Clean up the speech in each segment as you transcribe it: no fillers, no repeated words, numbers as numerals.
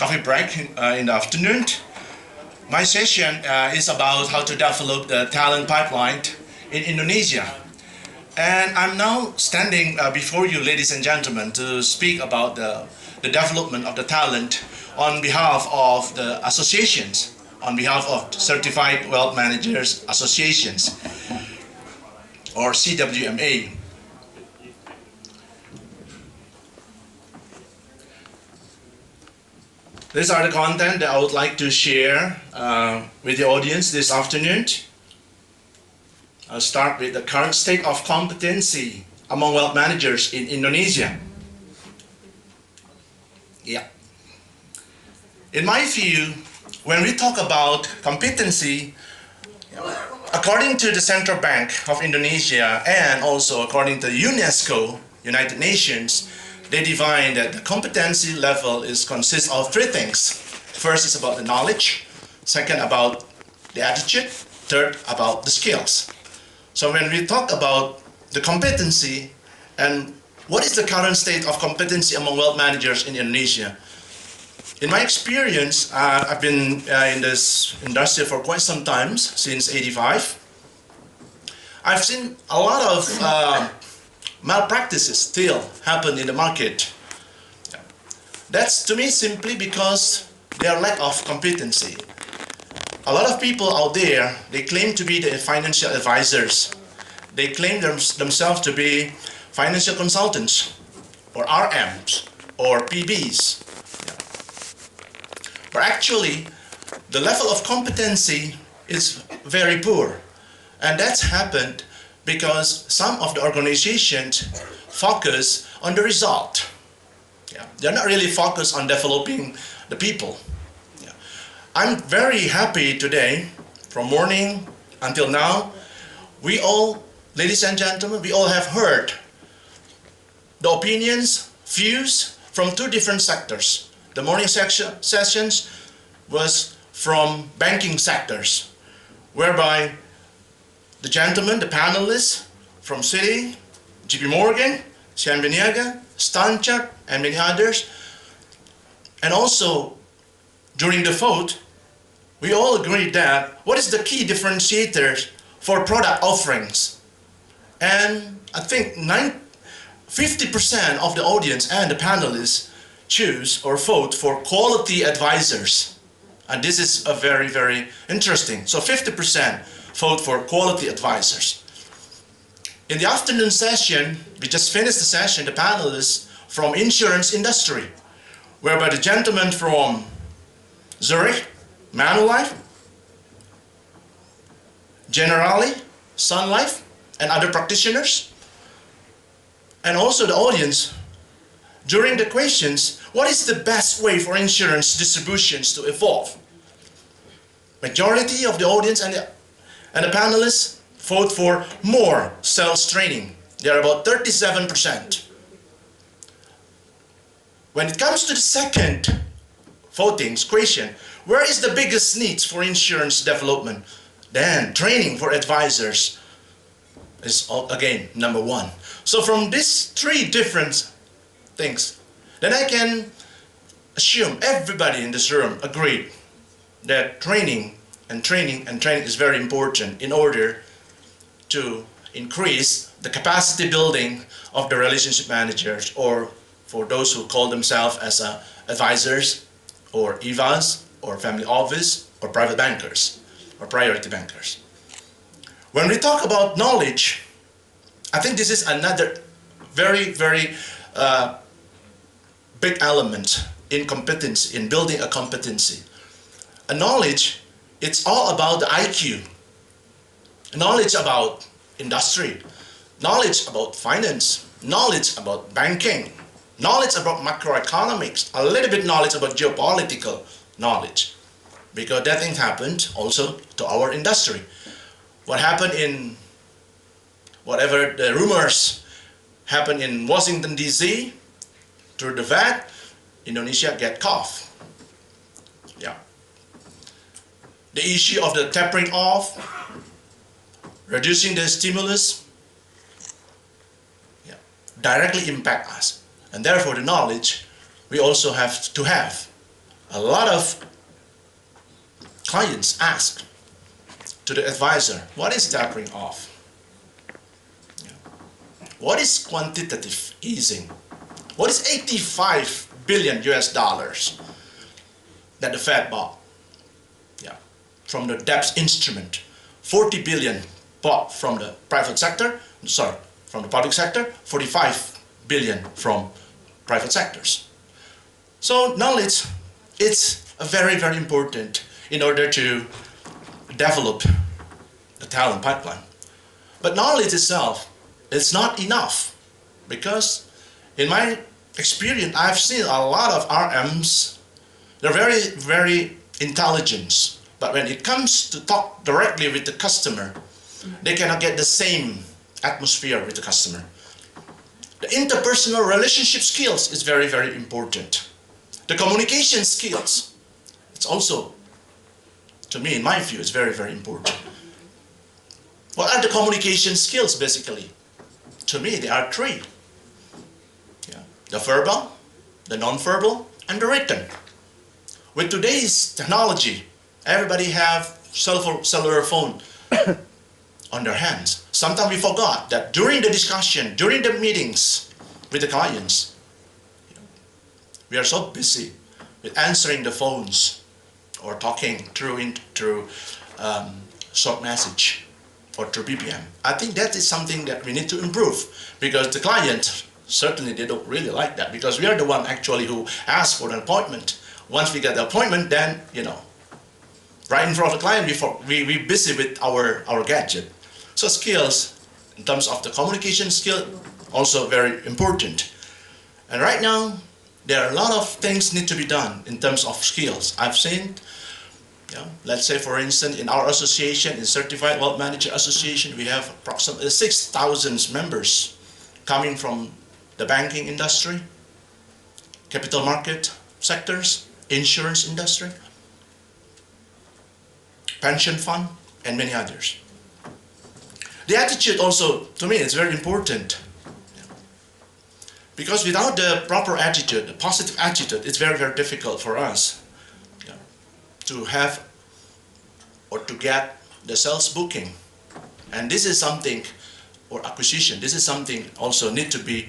coffee break in the afternoon. My session is about how to develop the talent pipeline in Indonesia. And I'm now standing before you, ladies and gentlemen, to speak about the development of the talent on behalf of the associations, on behalf of Certified Wealth Managers Associations, or CWMA. These are the content that I would like to share with the audience this afternoon. I'll start with the current state of competency among wealth managers in Indonesia. Yeah. In my view, when we talk about competency, according to the Central Bank of Indonesia and also according to UNESCO, United Nations, they define that the competency level consists of three things. First is about the knowledge, second about the attitude, third about the skills. So when we talk about the competency and what is the current state of competency among wealth managers in Indonesia? In my experience, I've been in this industry for quite some time, since '85. I've seen a lot of malpractices still happen in the market. That's to me simply because their lack of competency. A lot of people out there, they claim to be the financial advisors. They claim themselves to be financial consultants or RMs or PBs. But actually, the level of competency is very poor. And that's happened because some of the organizations focus on the result. They're not really focused on developing the people. I'm very happy today, from morning until now, we all, ladies and gentlemen, we all have heard the opinions, views from two different sectors. The morning sessions was from banking sectors, whereby the gentlemen, the panelists from Citi, JP Morgan, Sian Stanchart, and many others. And also, during the vote, we all agreed that what is the key differentiators for product offerings? And I think 50% of the audience and the panelists choose or vote for quality advisors. And this is a very, very interesting. So 50% vote for quality advisors. In the afternoon session, we just finished the session, the panelists from insurance industry, whereby the gentleman from Zurich, Manulife, Generali, Sun Life, and other practitioners, and also the audience, during the questions, what is the best way for insurance distributions to evolve? Majority of the audience and the panelists vote for more sales training. They are about 37%. When it comes to the second voting question, where is the biggest needs for insurance development? Then training for advisors is again number one. So from these three different things, then I can assume everybody in this room agreed that training is very important in order to increase the capacity building of the relationship managers, or for those who call themselves as advisors or IFAs or family office or private bankers or priority bankers. When we talk about knowledge, I think this is another very, very big element in competency, in building a competency. A knowledge, it's all about the IQ. Knowledge about industry, knowledge about finance, knowledge about banking, knowledge about macroeconomics, a little bit knowledge about geopolitical knowledge. Because that thing happened also to our industry. What happened in, whatever the rumors happened in Washington, D.C., through the Fed, Indonesia get caught. Yeah. The issue of the tapering off, reducing the stimulus, directly impact us. And therefore the knowledge, we also have to have a lot of clients ask to the advisor, what is tapering off? What is quantitative easing? What is 85 billion US dollars that the Fed bought? From the debt instrument. 40 billion bought from the private sector, from the public sector, 45 billion from private sectors. So knowledge, it's very, very important in order to develop the talent pipeline. But knowledge itself is not enough, because in my experience, I've seen a lot of RMs, they're very, very intelligent, but when it comes to talk directly with the customer, they cannot get the same atmosphere with the customer. The interpersonal relationship skills is very, very important. The communication skills, it's also, to me, in my view, it's very, very important. What are the communication skills, basically? To me, there are three. The verbal, the non-verbal, and the written. With today's technology, everybody have cellular phone on their hands. Sometimes we forgot that during the discussion, during the meetings with the clients, we are so busy with answering the phones or talking through short message or through BPM. I think that is something that we need to improve, because the client, certainly they don't really like that, because we are the one actually who asks for an appointment. Once we get the appointment, then, right in front of the client, we're busy with our gadget. So skills, in terms of the communication skill, also very important. And right now, there are a lot of things need to be done in terms of skills. I've seen, let's say for instance, in our association, in Certified Wealth Manager Association, we have approximately 6,000 members coming from the banking industry, capital market sectors, insurance industry, pension fund, and many others. The attitude also, to me, is very important. Because without the proper attitude, the positive attitude, it's very, very difficult for us to have or to get the sales booking. And this is something, or acquisition, this is something also need to be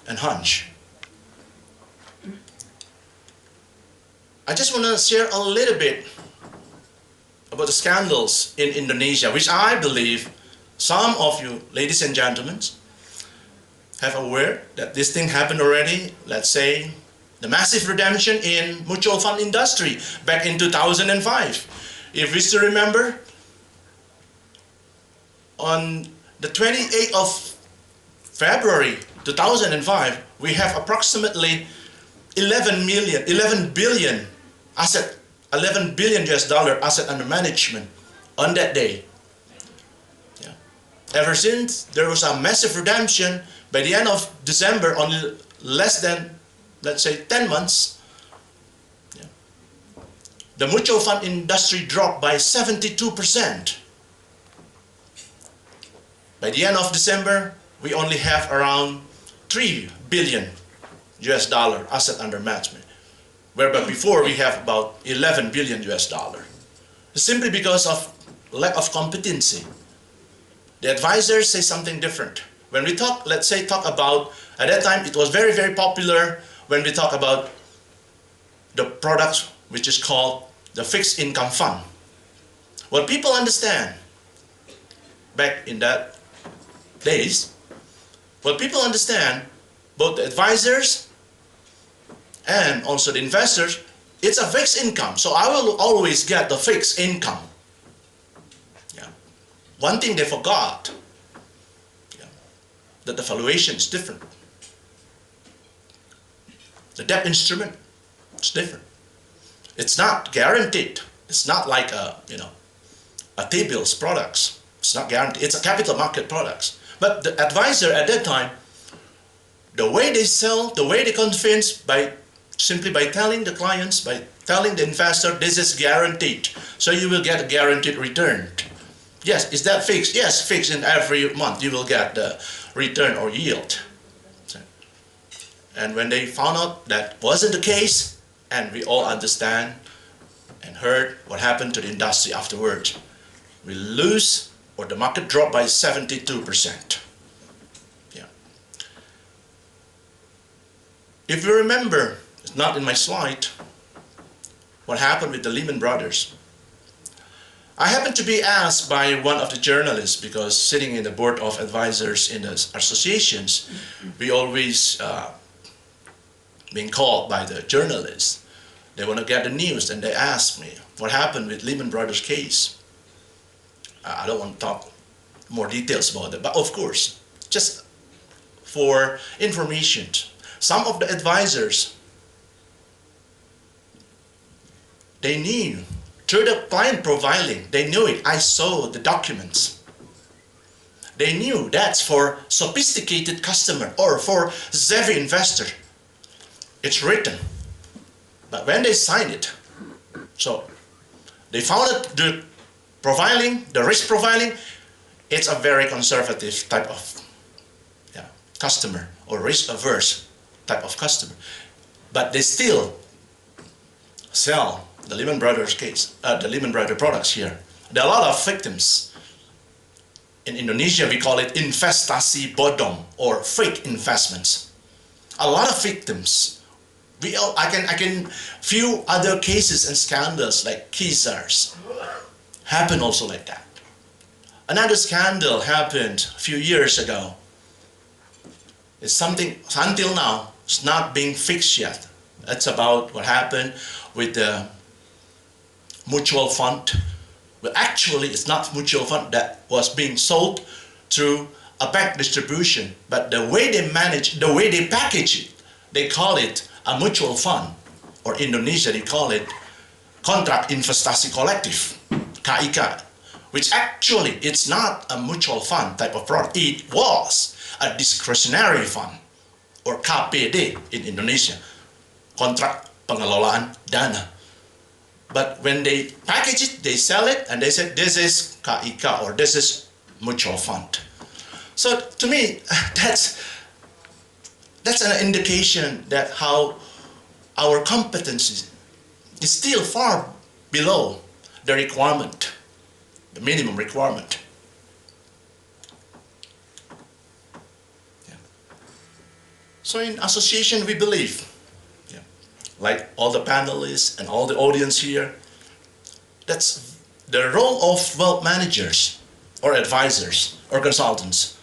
enhanced. I just want to share a little bit about the scandals in Indonesia, which I believe some of you, ladies and gentlemen, have aware that this thing happened already. Let's say the massive redemption in mutual fund industry back in 2005. If we still remember, on the 28th of February 2005, we have approximately 11 billion US dollar asset under management on that day. Ever since, there was a massive redemption. By the end of December, only less than, let's say, 10 months, the mutual fund industry dropped by 72%. By the end of December, we only have around 3 billion US dollar asset under management, whereby before we have about 11 billion US dollar. Simply because of lack of competency. The advisors say something different. When we talk, let's say, about, at that time it was very, very popular when we talk about the product which is called the fixed income fund. What people understand back in that days, what people understand, both the advisors and also the investors, it's a fixed income, so I will always get the fixed income. One thing they forgot, that the valuation is different. The debt instrument is different. It's not guaranteed. It's not like a T-bills products. It's not guaranteed. It's a capital market products. But the advisor at that time, the way they sell, the way they convince, simply by telling the clients, by telling the investor, this is guaranteed. So you will get a guaranteed return. Yes, is that fixed? Yes, fixed, in every month you will get the return or yield. And when they found out that wasn't the case, And we all understand and heard what happened to the industry afterward. We lose, or the market dropped by 72%. Yeah. If you remember, it's not in my slide, what happened with the Lehman Brothers. I happened to be asked by one of the journalists, because sitting in the board of advisors in the associations, we always being called by the journalists. They want to get the news, and they ask me, what happened with Lehman Brothers case? I don't want to talk more details about it, but of course, just for information, some of the advisors, they knew, through the client profiling, they knew it. I saw the documents. They knew that's for sophisticated customer or for savvy investor. It's written. But when they sign it, so they found that the profiling, the risk profiling, it's a very conservative type of customer, or risk averse type of customer. But they still sell the Lehman Brothers case, the Lehman Brothers products here. There are a lot of victims. In Indonesia, we call it investasi bodong, or fake investments. A lot of victims. I can few other cases and scandals like Kizars happen also like that. Another scandal happened a few years ago. It's something until now it's not being fixed yet. It's about what happened with the mutual fund. Well, actually, it's not mutual fund that was being sold through a bank distribution, but the way they manage, the way they package it, they call it a mutual fund, or Indonesia they call it Kontrak Investasi Kolektif, KIK, which actually it's not a mutual fund type of product. It was a discretionary fund, or KPD in Indonesia, kontrak pengelolaan dana. But when they package it, they sell it, and they said this is KIK, or this is mutual fund. So to me, that's an indication that how our competency is still far below the requirement, the minimum requirement. Yeah. So in association, we believe, like all the panelists and all the audience here, that's the role of wealth managers or advisors or consultants.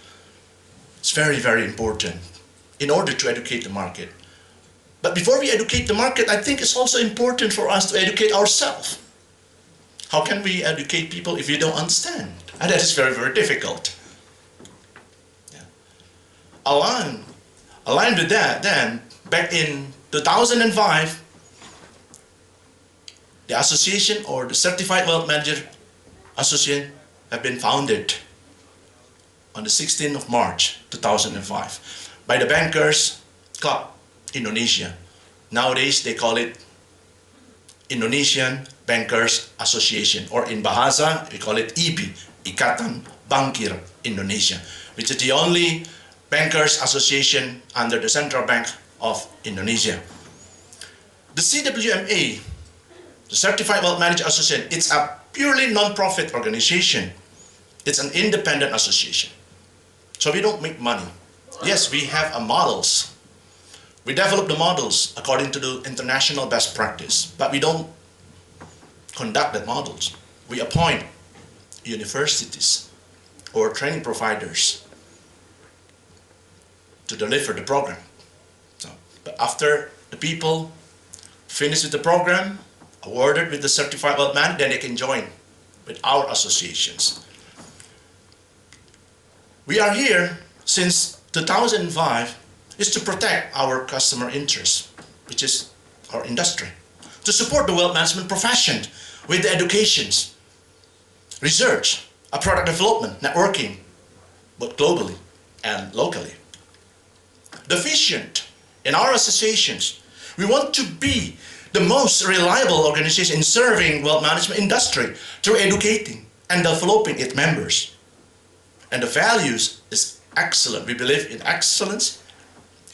It's very, very important in order to educate the market. But before we educate the market, I think it's also important for us to educate ourselves. How can we educate people if you don't understand? And that is very, very difficult. Yeah. Aligned with that, then, back in 2005, the association, or the Certified Wealth Manager Association, have been founded on the 16th of March 2005 by the Bankers Club Indonesia. Nowadays they call it Indonesian Bankers Association, or in Bahasa we call it IBI, Ikatan Bankir Indonesia, which is the only bankers association under the Central Bank of Indonesia. The CWMA, the Certified Wealth Manager Association, it's a purely non-profit organization. It's an independent association. So we don't make money. Yes, we have models. We develop the models according to the international best practice, but we don't conduct the models. We appoint universities or training providers to deliver the program. So, but after the people finish with the program, awarded with the Certified Wealth Manager, then they can join with our associations. We are here since 2005 is to protect our customer interests, which is our industry, to support the wealth management profession with the educations, research, product development, networking, both globally and locally. The vision in our associations, we want to be the most reliable organization in serving wealth management industry through educating and developing its members. And the values is excellent. We believe in excellence,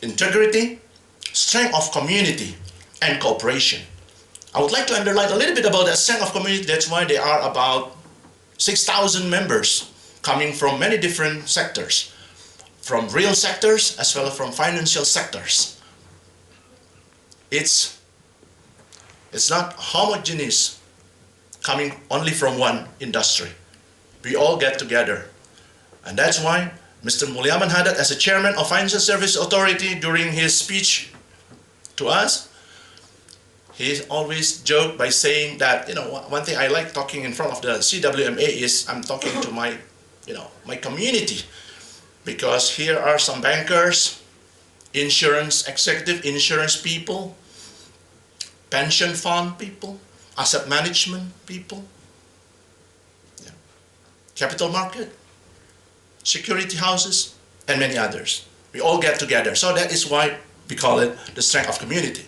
integrity, strength of community, and cooperation. I would like to underline a little bit about the strength of community. That's why there are about 6,000 members coming from many different sectors, from real sectors as well as from financial sectors. It's not homogeneous coming only from one industry. We all get together. And that's why Mr. Mulyaman Haddad, as a chairman of Financial Services Authority, during his speech to us, he always joked by saying that, one thing I like talking in front of the CWMA is I'm talking to my, my community, because here are some bankers, insurance executive, insurance people, pension fund people, asset management people, capital market, security houses, and many others. We all get together. So that is why we call it the strength of community.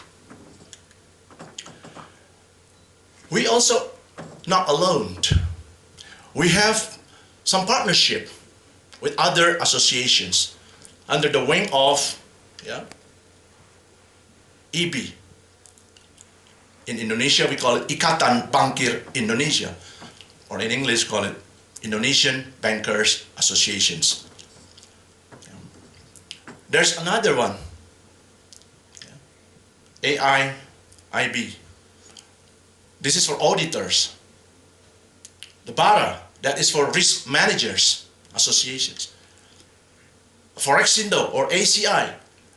We also not alone. We have some partnership with other associations under the wing of EB. In Indonesia, we call it Ikatan Bankir Indonesia, or in English, call it Indonesian Bankers Associations. There's another one, AIIB. This is for auditors. The BARA, that is for risk managers associations. Forexindo or ACI,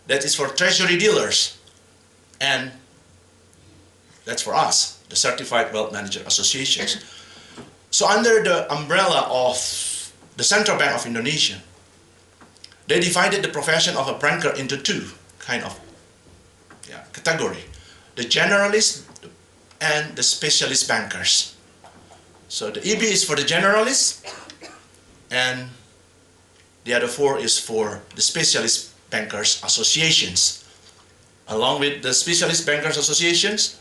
that is for treasury dealers. And that's for us, the Certified Wealth Manager Associations. So under the umbrella of the Central Bank of Indonesia, they divided the profession of a banker into two kind of category. The generalist and the specialist bankers. So the EB is for the generalists, and the other four is for the specialist bankers associations. Along with the specialist bankers associations,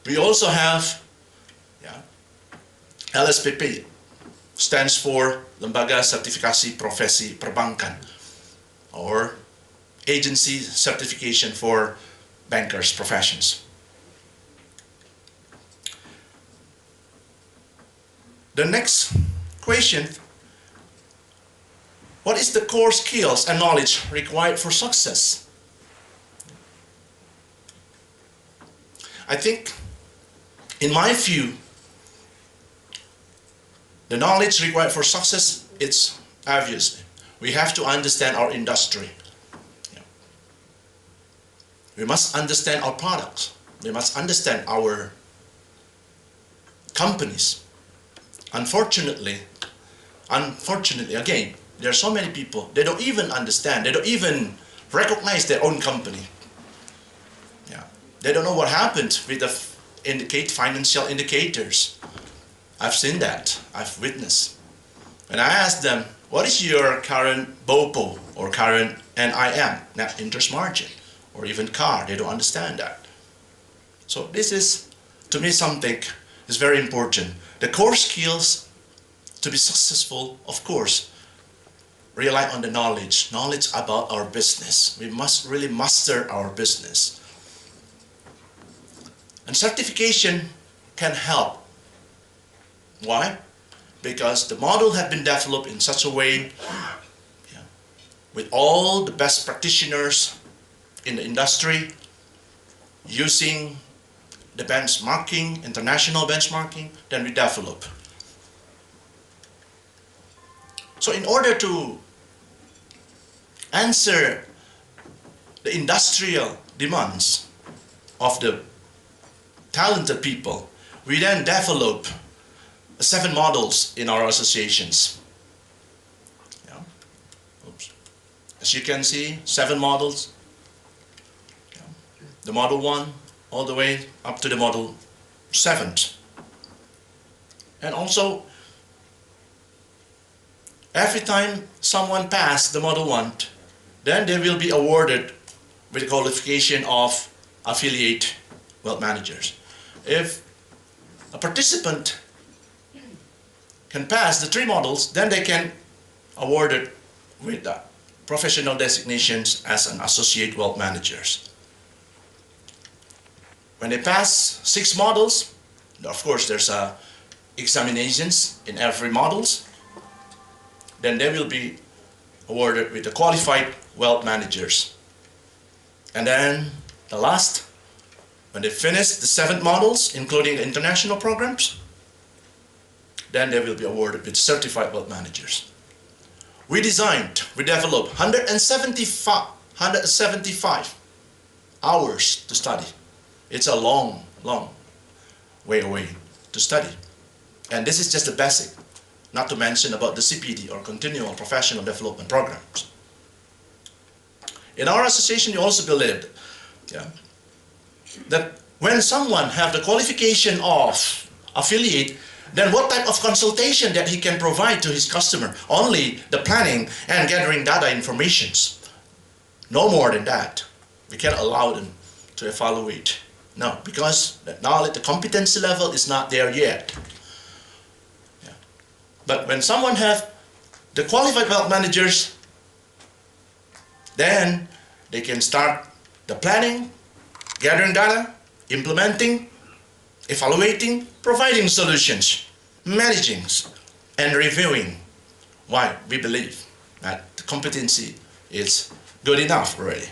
we also have LSPP, stands for Lembaga Sertifikasi Profesi Perbankan, or Agency Certification for Bankers Professions. The next question, what is the core skills and knowledge required for success? I think, in my view, the knowledge required for success, it's obvious. We have to understand our industry. We must understand our products. We must understand our companies. Unfortunately, again, there are so many people, they don't even understand, they don't even recognize their own company. They don't know what happened with the financial indicators. I've seen that, I've witnessed. When I ask them, what is your current BOPO or current NIM, net interest margin, or even CAR, they don't understand that. So this is, to me, something is very important. The core skills to be successful, of course, rely on the knowledge about our business. We must really master our business. And certification can help. Why? Because the model has been developed in such a way with all the best practitioners in the industry using the benchmarking, international benchmarking, then we develop. So in order to answer the industrial demands of the talented people, we then develop 7 models in our associations. As you can see, 7 models. The model 1 all the way up to the model 7. And also, every time someone passes the model 1, then they will be awarded with the qualification of affiliate wealth managers. If a participant can pass the 3 models, then they can award it with professional designations as an associate wealth managers. When they pass 6 models, of course there's examinations in every models, then they will be awarded with the qualified wealth managers. And then the last, when they finish the 7 models, including the international programs, then they will be awarded with certified wealth managers. We developed 175 hours to study. It's a long way away to study. And this is just the basic, not to mention about the CPD or Continual Professional Development Programs. In our association, we also believe that when someone have the qualification of affiliate, then what type of consultation that he can provide to his customer? Only the planning and gathering data informations. No more than that. We can't allow them to evaluate. No, because the knowledge, the competency level is not there yet. Yeah. But when someone have the qualified wealth managers, then they can start the planning, gathering data, implementing, evaluating, providing solutions, managing, and reviewing. Why? We believe that the competency is good enough already.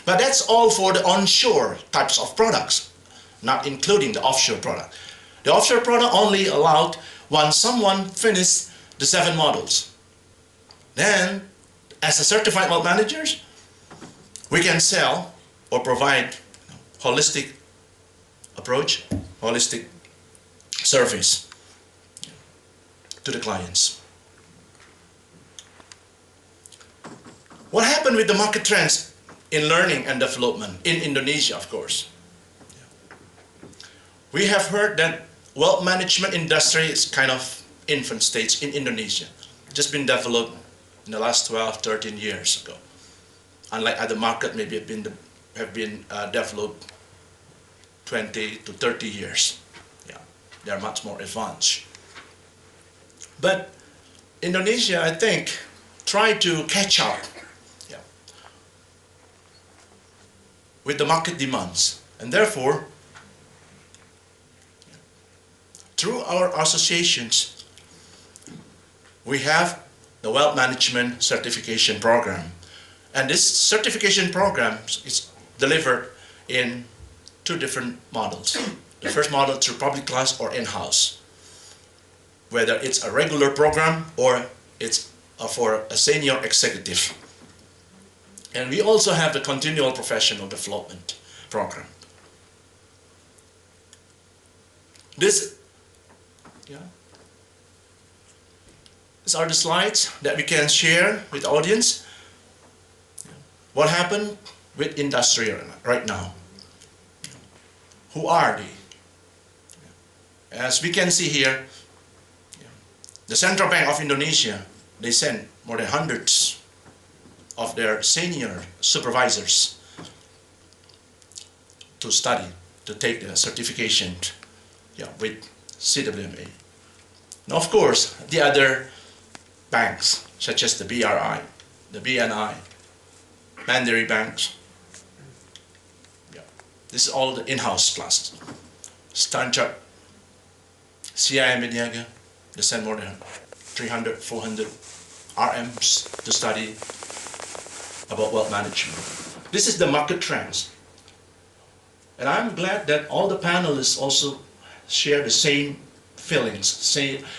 But that's all for the onshore types of products, not including the offshore product. The offshore product only allowed once someone finished the 7 models. Then, as a certified wealth managers, we can sell or provide holistic approach, holistic service to the clients. What happened with the market trends in learning and development in Indonesia, of course? We have heard that wealth management industry is kind of infant stage in Indonesia. Just been developed in the last 12, 13 years ago. Unlike other markets, maybe have been developed 20 to 30 years. Yeah, they are much more advanced. But Indonesia, I think, tried to catch up with the market demands, and therefore, through our associations, we have the Wealth Management Certification Program. And this certification program is delivered in 2 different models. The first model through public class or in-house, whether it's a regular program or it's for a senior executive. And we also have the Continual Professional Development Program. These are the slides that we can share with the audience. What happened with industry right now? Who are they? As we can see here, the Central Bank of Indonesia, they sent more than hundreds of their senior supervisors to study, to take the certification with CWMA. Now, of course, the other banks, such as the BRI, the BNI, Mandiri banks, this is all the in-house classes. Standard, CIM Mediaga, they send more than 300, 400 RMs to study about wealth management. This is the market trends. And I'm glad that all the panelists also share the same feelings,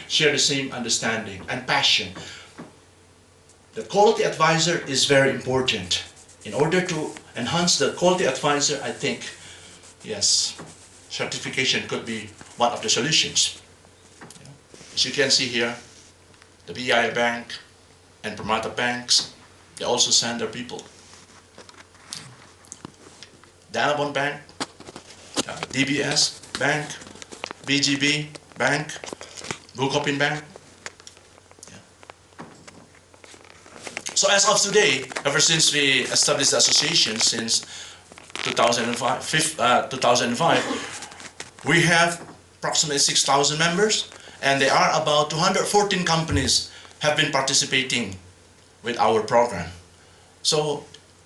share the same understanding and passion. The quality advisor is very important. In order to enhance the quality advisor, I think, yes, certification could be one of the solutions. As you can see here, the BI Bank and Permata banks, they also send their people. Danabon Bank, DBS Bank, BGB Bank, Bukopin Bank. So as of today, ever since we established the association since 2005, we have approximately 6,000 members, and there are about 214 companies have been participating with our program. So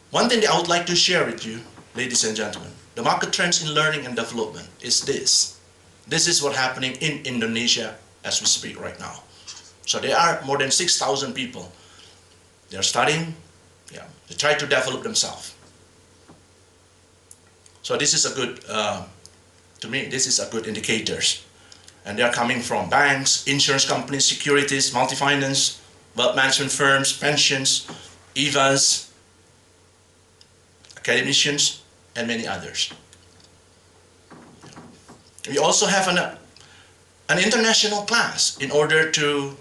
one thing that I would like to share with you, ladies and gentlemen, the market trends in learning and development is this. This is what's happening in Indonesia as we speak right now. So there are more than 6,000 people. They're studying, they try to develop themselves. So this is a good, to me, this is a good indicators. And they are coming from banks, insurance companies, securities, multi-finance, wealth management firms, pensions, IFAs, academicians, and many others. We also have an international class in order to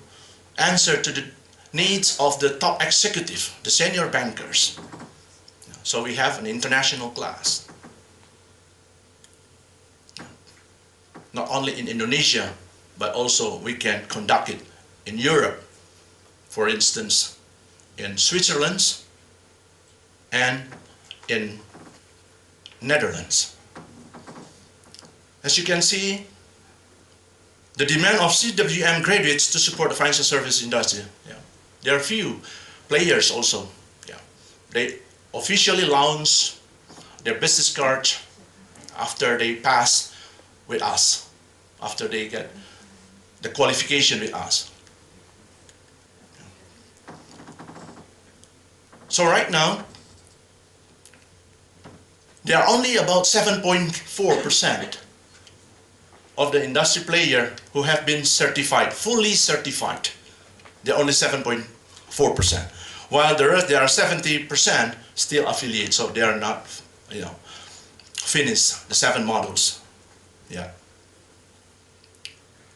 answer to the needs of the top executive, the senior bankers. So we have an international class. Not only in Indonesia, but also we can conduct it in Europe, for instance, in Switzerland and in Netherlands. As you can see, the demand of CWM graduates to support the financial service industry. There are few players also. They officially launch their business card after they pass with us, after they get the qualification with us. So right now, there are only about 7.4% of the industry player who have been certified, fully certified. They're only 7.4%. While the rest, there are 70% still affiliates, so they are not, finished the 7 modules.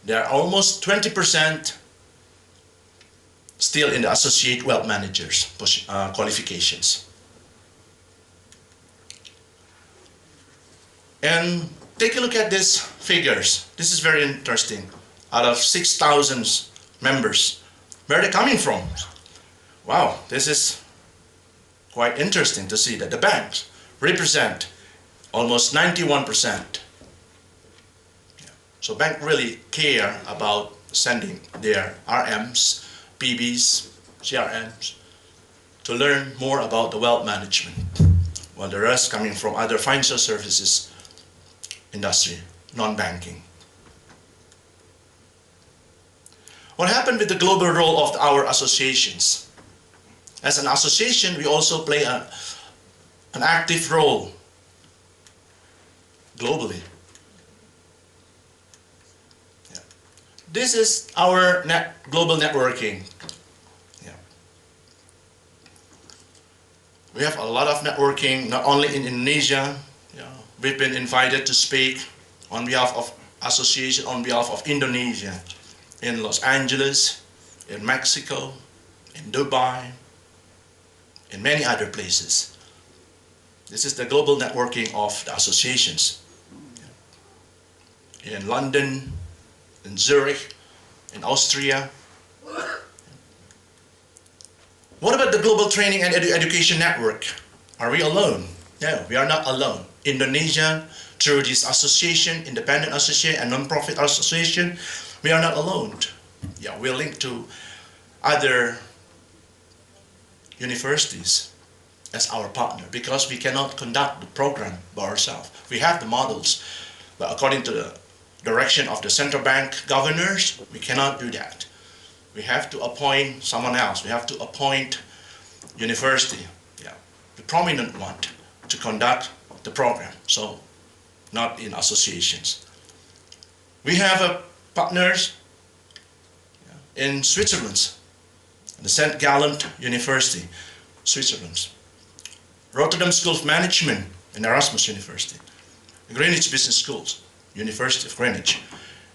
There are almost 20% still in the associate wealth managers qualifications. And take a look at these figures. This is very interesting. Out of 6,000 members, where are they coming from? Wow, this is quite interesting to see that the banks represent almost 91%. So banks really care about sending their RMs, PBs, CRMs to learn more about the wealth management, while the rest coming from other financial services industry, non-banking. What happened with the global role of our associations? As an association, we also play an active role globally. This is our global networking. We have a lot of networking, not only in Indonesia. We've been invited to speak on behalf of association, on behalf of Indonesia, in Los Angeles, in Mexico, in Dubai, in many other places. This is the global networking of the associations. In London, in Zurich, in Austria. What about the global training and education network? Are we alone? No, we are not alone. Indonesia, through this association, independent association and non-profit association, we are not alone. We're linked to other universities as our partner, because we cannot conduct the program by ourselves. We have the models, but according to the direction of the central bank governors, we cannot do that. We have to appoint someone else. We have to appoint university, the prominent one, to conduct the program. So, not in associations. We have partners in Switzerland, the St. Gallen University, Switzerland, Rotterdam School of Management and Erasmus University, Greenwich Business Schools, University of Greenwich.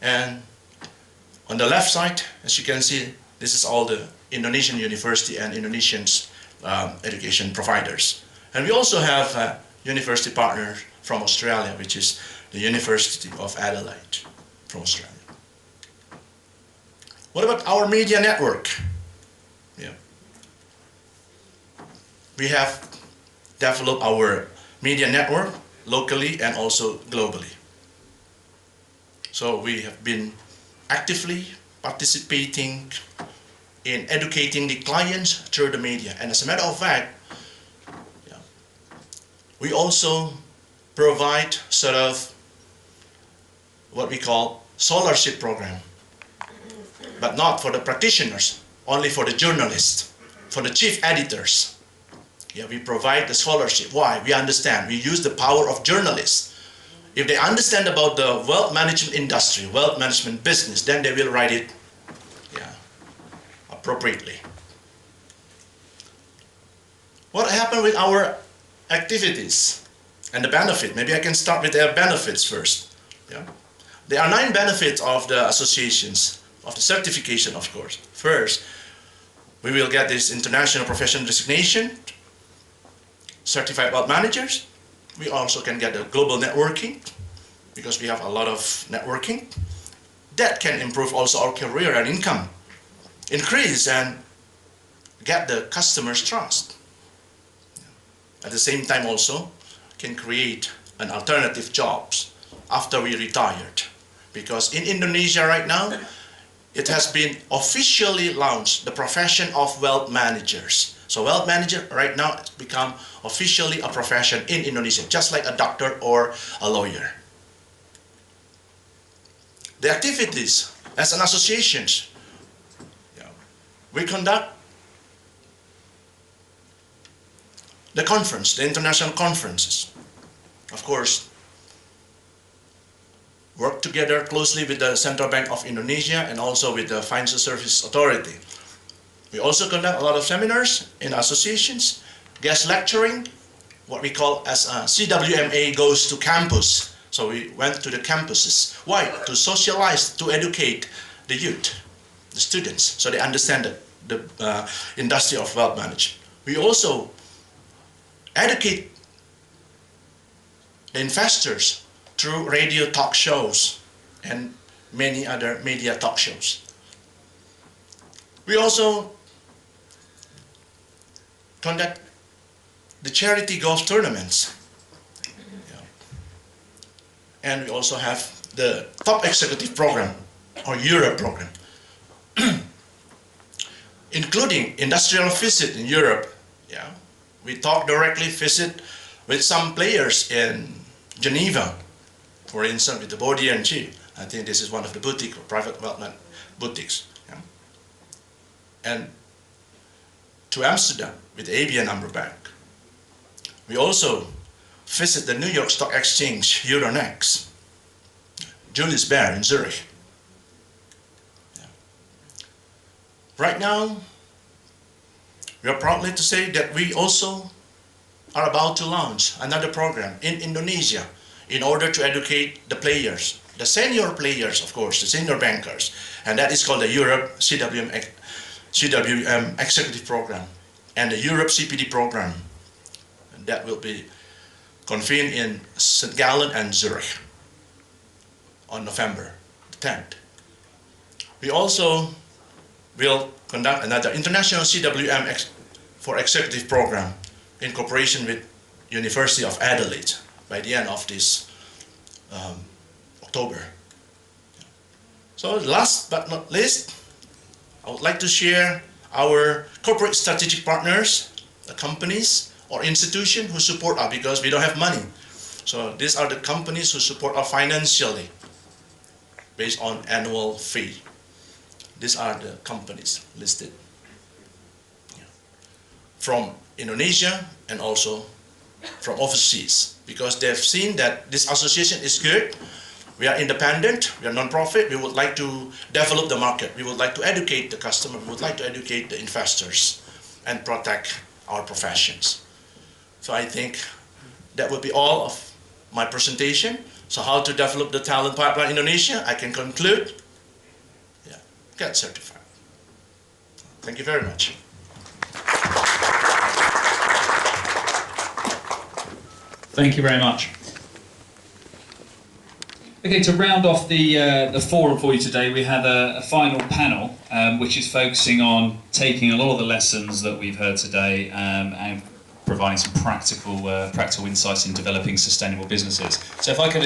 And on the left side, as you can see, this is all the Indonesian university and Indonesian education providers. And we also have university partners from Australia, which is the University of Adelaide from Australia. What about our media network? We have developed our media network locally and also globally. So we have been actively participating in educating the clients through the media. And as a matter of fact, we also provide sort of what we call scholarship program, but not for the practitioners, only for the journalists, for the chief editors. Yeah, we provide the scholarship. Why? We understand. We use the power of journalists. If they understand about the wealth management industry, wealth management business, then they will write it, yeah, appropriately. What happened with our activities and the benefit? Maybe I can start with their benefits first. Yeah. There are 9 benefits of the associations, of the certification, of course. First, we will get this international professional designation, certified wealth managers. We also can get a global networking, because we have a lot of networking. That can improve also our career and income, increase and get the customers' trust. At the same time also can create an alternative jobs after we retired. Because in Indonesia right now, it has been officially launched, the profession of wealth managers. So wealth manager right now has become officially a profession in Indonesia, just like a doctor or a lawyer. The activities as an association, we conduct the conference, the international conferences. Of course, work together closely with the Central Bank of Indonesia and also with the Financial Services Authority. We also conduct a lot of seminars in associations, guest lecturing, what we call as CWMA goes to campus. So we went to the campuses. Why? To socialize, to educate the youth, the students, so they understand the industry of wealth management. We also educate the investors through radio talk shows and many other media talk shows. We also conduct the charity golf tournaments. And we also have the top executive program or Europe program, including industrial visit in Europe. Yeah, we talk directly, visit with some players in Geneva, for instance, with the Body and G. I think this is one of the boutique or private wealth boutiques. Yeah. And to Amsterdam with the ABN AMRO Bank. We also visit the New York Stock Exchange, Euronext, Julius Baer in Zurich. Yeah. Right now, we are proudly to say that we also are about to launch another program in Indonesia in order to educate the players, the senior players, of course, the senior bankers, and that is called the Europe CWM Executive Program and the Europe CPD Program. And that will be convened in St. Gallen and Zurich on November 10th. We also will conduct another international CWM for Executive Program in cooperation with University of Adelaide by the end of this October. So last but not least, I would like to share our corporate strategic partners, the companies or institutions who support us because we don't have money. So these are the companies who support us financially based on annual fee. These are the companies listed from Indonesia and also from overseas, because they've seen that this association is good. We are independent, we are non-profit, we would like to develop the market, we would like to educate the customer, we would like to educate the investors and protect our professions. So I think that would be all of my presentation. So how to develop the talent pipeline in Indonesia, I can conclude, get certified. Thank you very much. Thank you very much. Okay, to round off the forum for you today, we have a final panel which is focusing on taking a lot of the lessons that we've heard today and providing some practical insights in developing sustainable businesses. So if I could